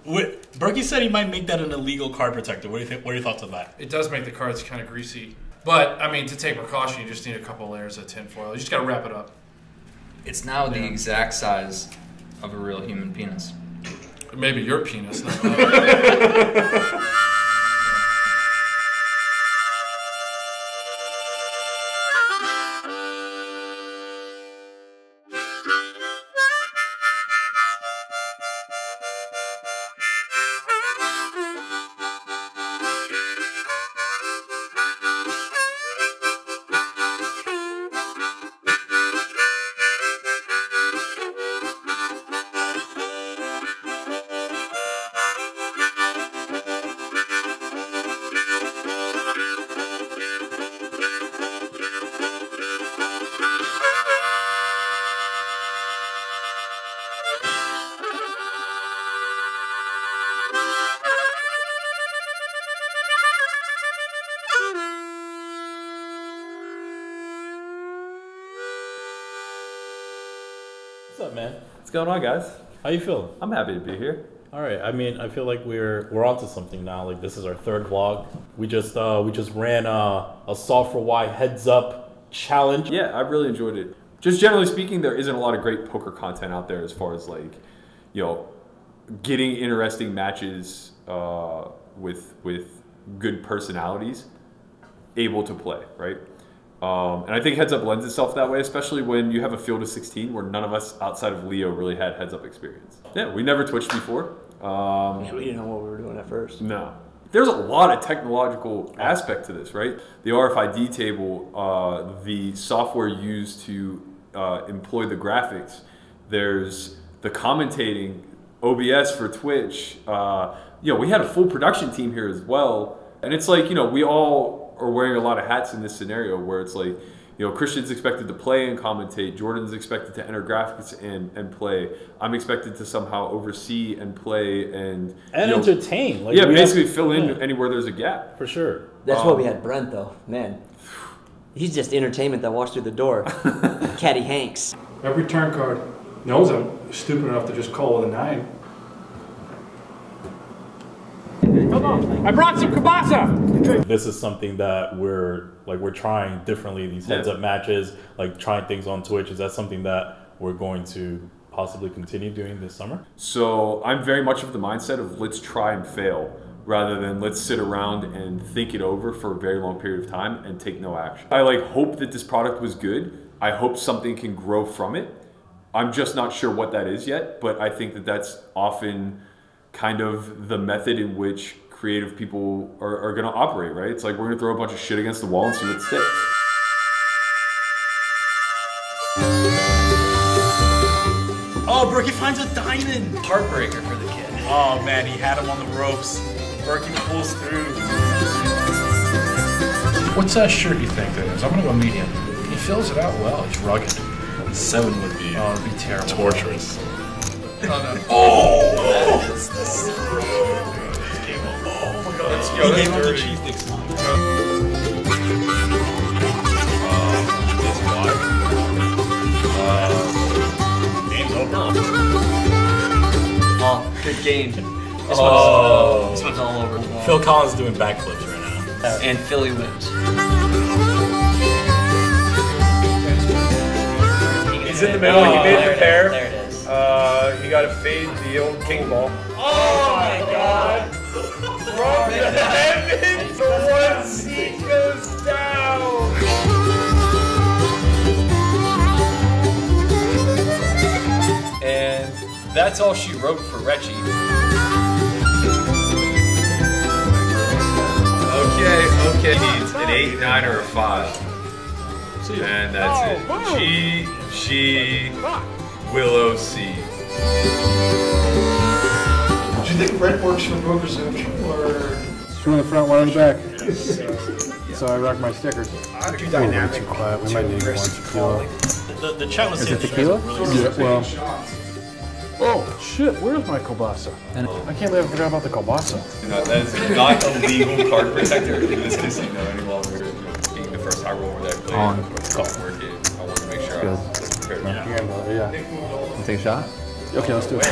Berkey said he might make that an illegal card protector. What do you think? What are your thoughts on that? It does make the cards kind of greasy. But, I mean, to take precaution, you just need a couple layers of tinfoil. You just got to wrap it up. It's now the exact size of a real human penis. Maybe your penis. Not What's up, man? What's going on, guys? How you feeling? I'm happy to be here. All right. I mean, I feel like we're onto something now. Like, this is our third vlog. We just ran a Solve for Why heads up challenge. Yeah, I really enjoyed it. Just generally speaking, there isn't a lot of great poker content out there as far as like, you know, getting interesting matches with good personalities able to play, right? And I think Heads Up lends itself that way, especially when you have a field of 16 where none of us outside of Leo really had Heads Up experience. Yeah, we never Twitched before. Yeah, we didn't know what we were doing at first. No. There's a lot of technological aspect to this, right? The RFID table, the software used to employ the graphics, there's the commentating, OBS for Twitch. You know, we had a full production team here as well. And it's like, you know, we all are wearing a lot of hats in this scenario where it's like, you know, Christian's expected to play and commentate, Jordan's expected to enter graphics and play, I'm expected to somehow oversee and play and entertain. Like, yeah, basically fill in anywhere there's a gap. For sure. That's why we had Brent, though. Man, he's just entertainment that walks through the door. Caddy Hanks. Every turn card knows I'm stupid enough to just call with a 9. Come on, I brought some kielbasa. This is something that we're trying differently. These heads up matches, like trying things on Twitch. Is that something that we're going to possibly continue doing this summer? So I'm very much of the mindset of let's try and fail rather than let's sit around and think it over for a very long period of time and take no action. I like hope that this product was good. I hope something can grow from it. I'm just not sure what that is yet, but I think that that's often kind of the method in which creative people are going to operate, right? It's like we're going to throw a bunch of shit against the wall and see what sticks. Oh, Berkey finds a diamond. Heartbreaker for the kid. Oh man, he had him on the ropes. Berkey pulls through. What's that shirt you think that is? I'm going to go medium. He fills it out well. It's rugged. 7 would be. Oh, it'd be terrible. Torturous. Oh, that is the oh my god. Let's go. He gave him the dirty. cheese sticks. Game's over. Oh, good game. This one's all over the wall. Phil Collins is doing backflips right now. And Philly wins. He's in the middle, he made the pair. There it is. You gotta fade the old king ball. Oh my god! From the heavens, one seat goes down. And that's all she wrote for Reggie. Okay. Needs an 8, 9, or a 5. And that's it. G, Willow, C. Do you think Brent works for Broker Central or? Two in the front, one in the back. So I rock my stickers. I'd do dynamic. Too quiet. We might need one tequila. The chat was Is it saying tequila? really Yeah, well. Oh shit! Where's my kielbasa? I can't believe I forgot about the kielbasa. No, that is not a legal card protector in this casino any longer. Being the first high roller that I played On. software game, I wanted to make sure I was prepared. Yeah. Take a shot? Okay, let's do it.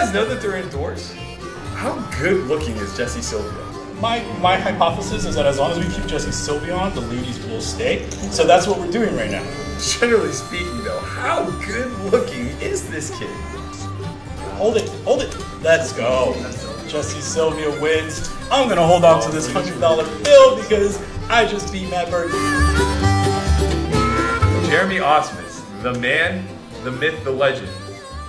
guys know that they're indoors? How good looking is Jesse Silvio? My hypothesis is that as long as we keep Jesse Silvio on, the ladies will stay. So that's what we're doing right now. Generally speaking, though, how good looking is this kid? Hold it, hold it. Let's go. Jesse Silvio wins. I'm gonna hold on to this $100 bill because I just beat Matt Burke. Jeremy Osmus, the man, the myth, the legend,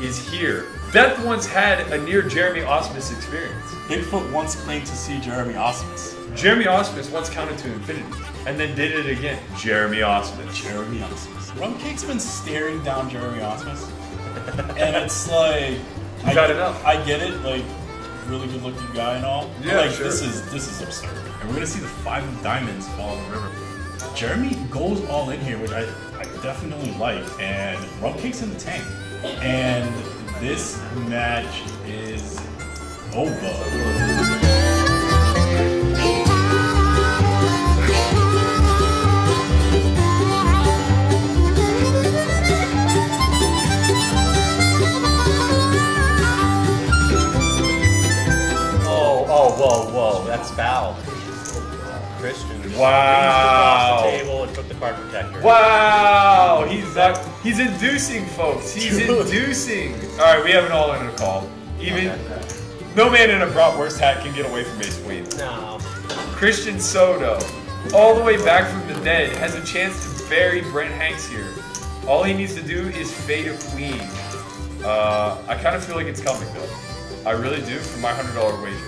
is here. Beth once had a near Jeremy Osmus experience. Bigfoot once claimed to see Jeremy Osmus. Jeremy Osmus once counted to infinity and then did it again. Jeremy Osmus. Jeremy Osmus. Rumcake's been staring down Jeremy Osmus. And it's like... You got enough. I get it, like, really good looking guy and all. Yeah, but like, sure. This is absurd. And we're gonna see the 5 of diamonds fall in the river. Jeremy goes all in here, which I definitely like. And Rumcake's in the tank. And this match is over. Whoa, that's foul. Christian. Wow. Across the table and took the card protector. Wow. He's inducing, folks. He's inducing. All right, we have an all-in a call. Even no man in a bratwurst hat can get away from Ace Queen. No. Christian Soto, all the way back from the dead, has a chance to bury Brent Hanks here. All he needs to do is fade a queen. I kind of feel like it's coming, though. I really do, for my $100 wager.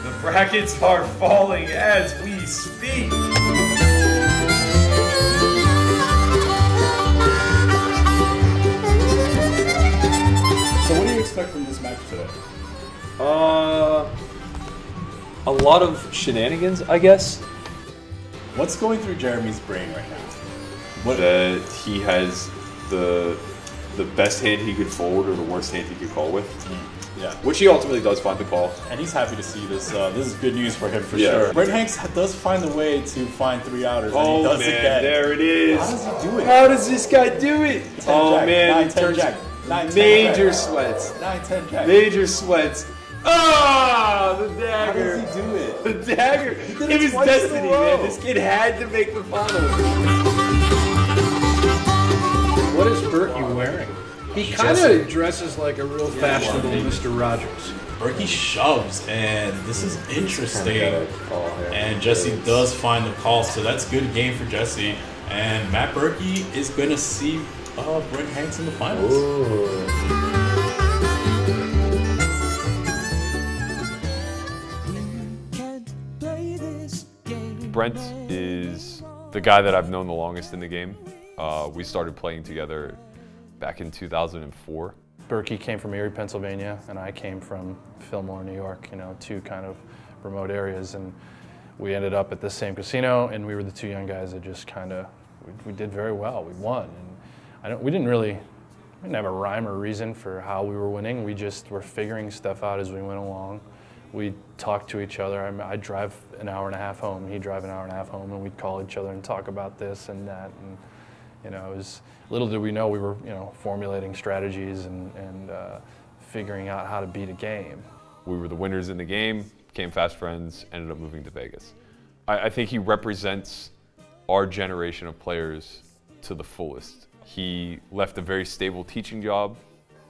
The brackets are falling as we speak. So what do you expect from this match today? A lot of shenanigans, I guess. What's going through Jeremy's brain right now? That he has the best hand he could fold or the worst hand he could call with. Yeah. Which he ultimately does find the call. And he's happy to see this. This is good news for him for Yeah. sure. Brent Hanks does find a way to find 3 outers. And he Oh does man, again. there it is. How does he do it? How does this guy do it? 10 Oh jack, man, 9, he 10 turns jack, 9, 10 major jack. sweats. 9, 10 jack. Major sweats. Ah, the How dagger. does he do it? The dagger. did It it was twice in a destiny, row. man. This kid had to make the finals. What is Berkey wearing? He kind of dresses like a real fashionable Mr. Rogers. Berkey shoves, and this is interesting. Oh, And Jesse does find the call, so that's good game for Jesse. And Matt Berkey is going to see Brent Hanks in the finals. Brent is the guy that I've known the longest in the game. We started playing together back in 2004. Berkey came from Erie, Pennsylvania, and I came from Fillmore, New York, you know, 2 kind of remote areas. And we ended up at the same casino, and we were the 2 young guys that just kind of, we did very well. We won. And we didn't have a rhyme or reason for how we were winning. We just were figuring stuff out as we went along. We talked to each other. I'd drive an hour and a half home, he'd drive an hour and a half home, and we'd call each other and talk about this and that. And you know, it was, little did we know we were, you know, formulating strategies and figuring out how to beat a game. We were the winners in the game, became fast friends, ended up moving to Vegas. I think he represents our generation of players to the fullest. He left a very stable teaching job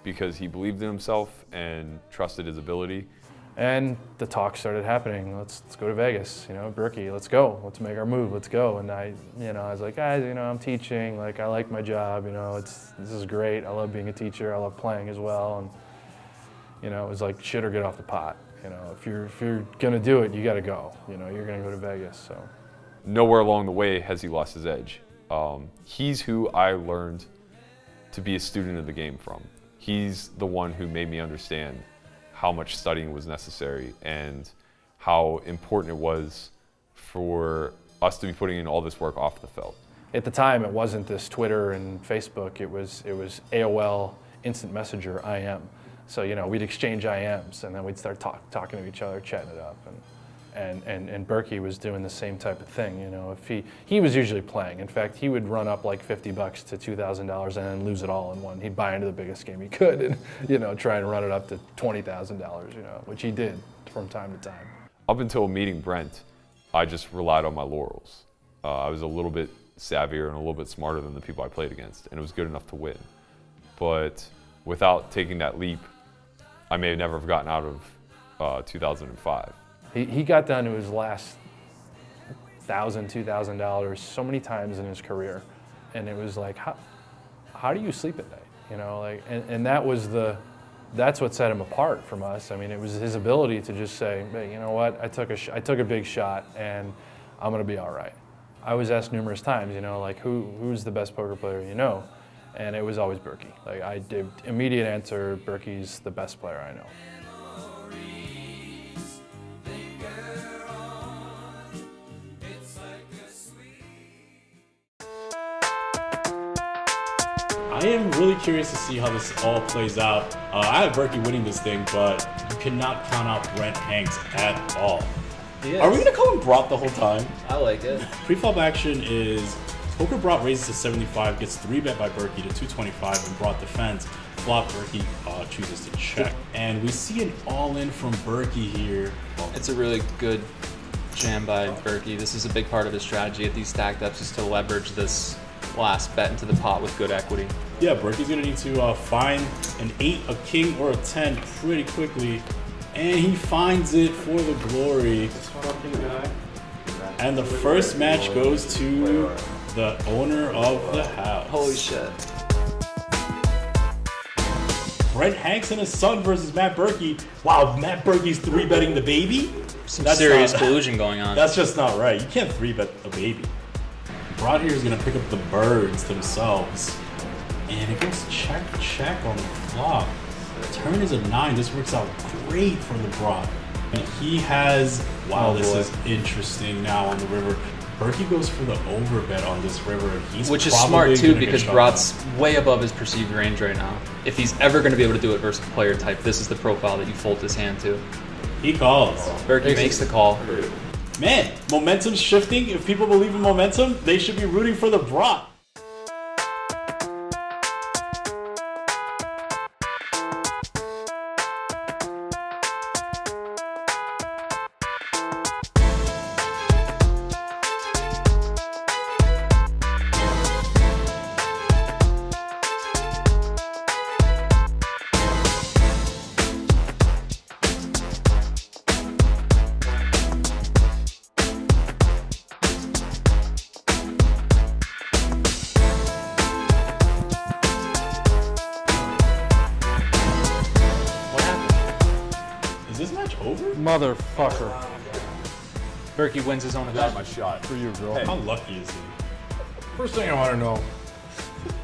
because he believed in himself and trusted his ability. And the talk started happening. Let's go to Vegas, you know, Berkey, let's go. Let's make our move, let's go. And I was like, guys, you know, I'm teaching, like, I like my job, you know, this is great. I love being a teacher, I love playing as well. And, you know, it was like shit or get off the pot. You know, if you're gonna do it, you gotta go. You know, you're gonna go to Vegas, so. Nowhere along the way has he lost his edge. He's who I learned to be a student of the game from. He's the one who made me understand how much studying was necessary and how important it was for us to be putting in all this work off the felt. At the time, it wasn't this Twitter and Facebook. It was AOL Instant Messenger IM. So, you know, we'd exchange IMs and then we'd start talking to each other, chatting it up. And And Berkey was doing the same type of thing, you know. If he was usually playing. In fact, he would run up like $50 to $2,000 and then lose it all in one. He'd buy into the biggest game he could, and you know, try and run it up to $20,000, you know, which he did from time to time. Up until meeting Brent, I just relied on my laurels. I was a little bit savvier and a little bit smarter than the people I played against, and it was good enough to win. But without taking that leap, I may have never have gotten out of 2005. He got down to his last $1,000, $2,000 so many times in his career, and it was like, how do you sleep at night? You know, like, and that's what set him apart from us. I mean, it was his ability to just say, hey, you know what, I took a big shot, and I'm gonna be all right. I was asked numerous times, you know, like who's the best poker player you know, and it was always Berkey. Like I did immediate answer, Berkey's the best player I know. I am really curious to see how this all plays out. I have Berkey winning this thing, but you cannot count out Brent Hanks at all. Are we gonna call him Brat the whole time? I like it. Pre-flop action is Poker Brat raises to 75, gets 3-bet by Berkey to 225, and Brat defends. Flop, Berkey chooses to check. And we see an all-in from Berkey here. It's a really good jam by Berkey. This is a big part of his strategy at these stacked ups, is to leverage this last bet into the pot with good equity. Yeah, Berkey's gonna need to find an 8, a king, or a 10 pretty quickly. And he finds it for the glory. And the first match goes to the owner of the house. Holy shit. Brent Hanks and his son versus Matt Berkey. Wow, Matt Berkey's 3-betting the baby? Some serious collusion going on. That's just not right. You can't 3-bet a baby. Brat here is going to pick up the birds themselves. And it goes check, check on the flop. Turn is a 9. This works out great for the Brat. And he has, wow, this is interesting now on the river. Berkey goes for the overbet on this river. Which is smart too, because Brat's way above his perceived range right now. If he's ever going to be able to do it versus a player type, this is the profile that you fold his hand to. He calls. Berkey makes the call. Man, momentum's shifting. If people believe in momentum, they should be rooting for the Brat. Motherfucker. Berkey wins his own event. My shot. For you, bro. How lucky is he? First thing I want to know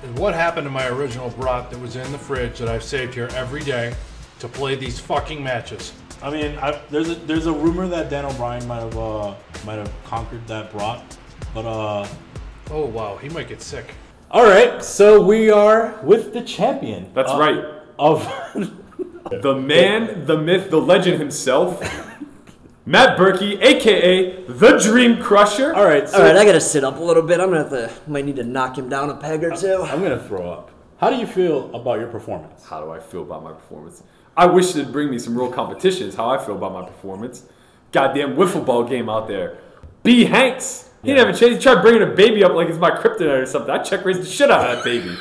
is what happened to my original Brat that was in the fridge that I've saved here every day to play these fucking matches. I mean, there's a rumor that Dan O'Brien might have conquered that Brat, but oh wow, he might get sick. All right, so we are with the champion. That's right. Of the man, the myth, the legend himself, Matt Berkey, aka the Dream Crusher. All right, I gotta sit up a little bit. I'm gonna might need to knock him down a peg or two. I'm gonna throw up. How do you feel about your performance? How do I feel about my performance? I wish they'd bring me some real competitions. How I feel about my performance. Goddamn wiffle ball game out there. B. Hanks. He never changed. He tried bringing a baby up like it's my kryptonite or something. I check raised the shit out of that baby.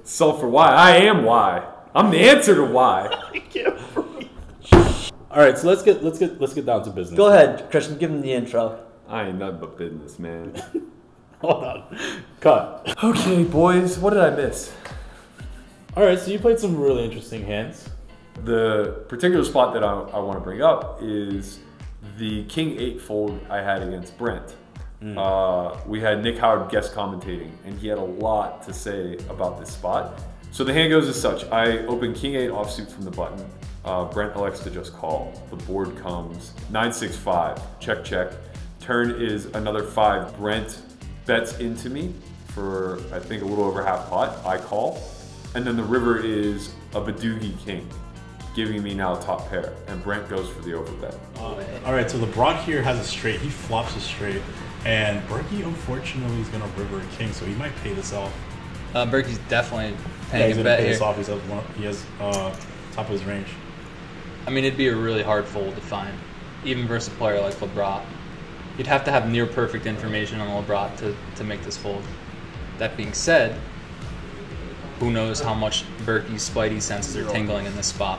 So for why? I am why. I'm the answer to why. I can't breathe. All right, so let's get down to business. Go ahead, Christian. Give him the intro. I ain't nothing but business, man. Hold on. Cut. Okay, boys. What did I miss? All right, so you played some really interesting hands. The particular spot that I want to bring up is the King 8 fold I had against Brent. We had Nick Howard guest commentating, and he had a lot to say about this spot. So the hand goes as such. I open King 8 offsuit from the button. Brent elects to just call. The board comes 9-6-5, check, check. Turn is another 5. Brent bets into me for, I think, a little over half pot. I call. And then the river is a Badoogie King. giving me now a top pair, and Brent goes for the overbet. All right, so the Brock here has a straight. He flops a straight, and Berkey unfortunately is gonna river a king, so he might pay this off. Berkey's definitely Yeah, paying he's a gonna bet pay here. this off. He has top of his range. I mean, it'd be a really hard fold to find, even versus a player like LeBron. You'd have to have near perfect information on LeBron to make this fold. That being said, who knows how much Berkey's spidey senses are tingling in this spot.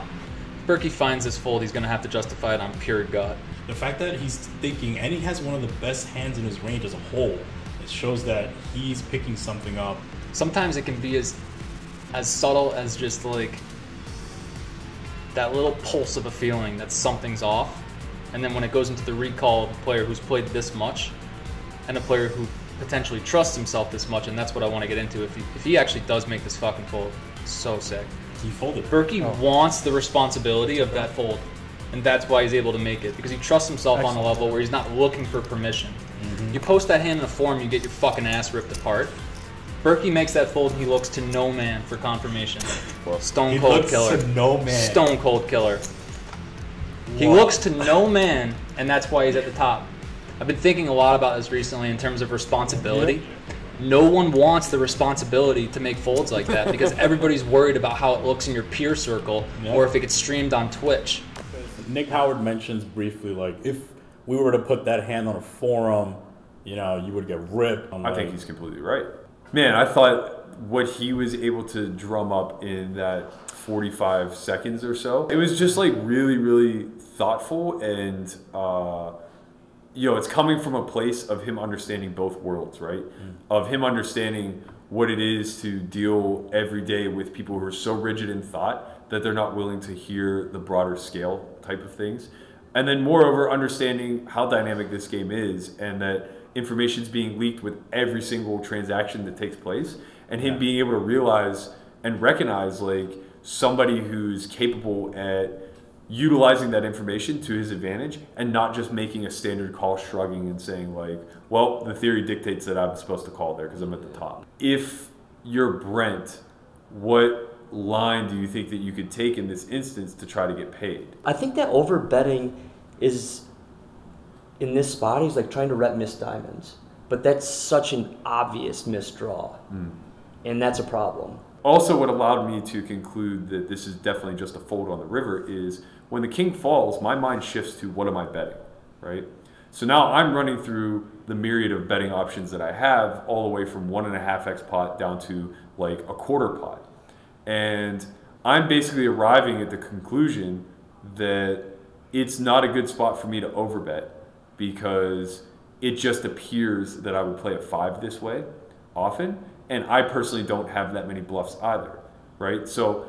If Berkey finds this fold, he's going to have to justify it on pure gut. The fact that he's thinking, and he has one of the best hands in his range as a whole, it shows that he's picking something up. Sometimes it can be as subtle as just like that little pulse of a feeling that something's off, and then when it goes into the recall of a player who's played this much and a player who potentially trusts himself this much, and that's what I want to get into. If he actually does make this fucking fold, so sick. He folded. Berkey wants the responsibility of that fold, and that's why he's able to make it, because he trusts himself on a level where he's not looking for permission. You post that hand in a forum, you get your fucking ass ripped apart. Berkey makes that fold, and he looks to no man for confirmation. Stone cold killer. To no man. Stone cold killer. He looks to no man, and that's why he's at the top. I've been thinking a lot about this recently in terms of responsibility. No one wants the responsibility to make folds like that because everybody's worried about how it looks in your peer circle or if it gets streamed on Twitch. Nick Howard mentions briefly, like, if we were to put that hand on a forum, you know, you would get ripped. I think he's completely right. Man, I thought what he was able to drum up in that 45 seconds or so, it was just like really, really thoughtful, and you know, it's coming from a place of him understanding both worlds, right? Of him understanding what it is to deal every day with people who are so rigid in thought that they're not willing to hear the broader scale type of things. And then moreover, understanding how dynamic this game is, and that information's being leaked with every single transaction that takes place, and him being able to realize and recognize like somebody who's capable at utilizing that information to his advantage, and not just making a standard call, shrugging and saying like, well, the theory dictates that I'm supposed to call there because I'm at the top. If you're Brent, what line do you think that you could take in this instance to try to get paid? I think that over betting is, in this spot, he's like trying to rep missed diamonds. But that's such an obvious misdraw. And that's a problem. Also, what allowed me to conclude that this is definitely just a fold on the river is when the king falls, my mind shifts to what am I betting, right? So now I'm running through the myriad of betting options that I have, all the way from 1.5x pot down to like a quarter pot. And I'm basically arriving at the conclusion that it's not a good spot for me to overbet, because it just appears that I would play a 5 this way often. And I personally don't have that many bluffs either, right? So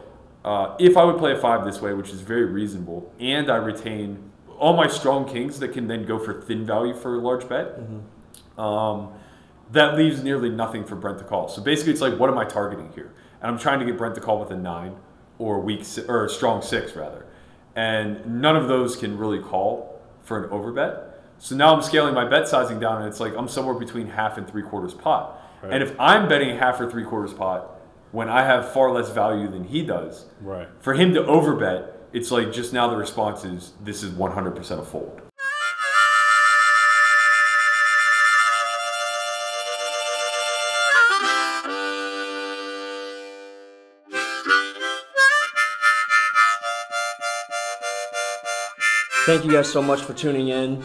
if I would play a 5 this way, which is very reasonable, and I retain all my strong kings that can then go for thin value for a large bet, that leaves nearly nothing for Brent to call. So basically it's like, what am I targeting here? And I'm trying to get Brent to call with a 9 or a strong 6 rather. And none of those can really call for an overbet. So now I'm scaling my bet sizing down, and it's like I'm somewhere between half and 3/4 pot. Right. And if I'm betting half or 3/4 pot when I have far less value than he does, right, for him to overbet, it's like just now the response is, this is 100% a fold. Thank you guys so much for tuning in.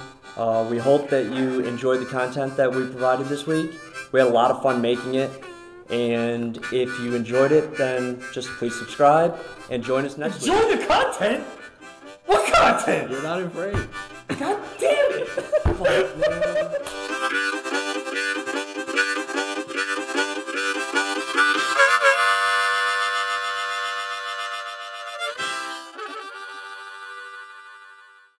We hope that you enjoyed the content that we provided this week. We had a lot of fun making it. And if you enjoyed it, then just please subscribe and join us next week. Enjoy the content? What content? You're not afraid. God damn it!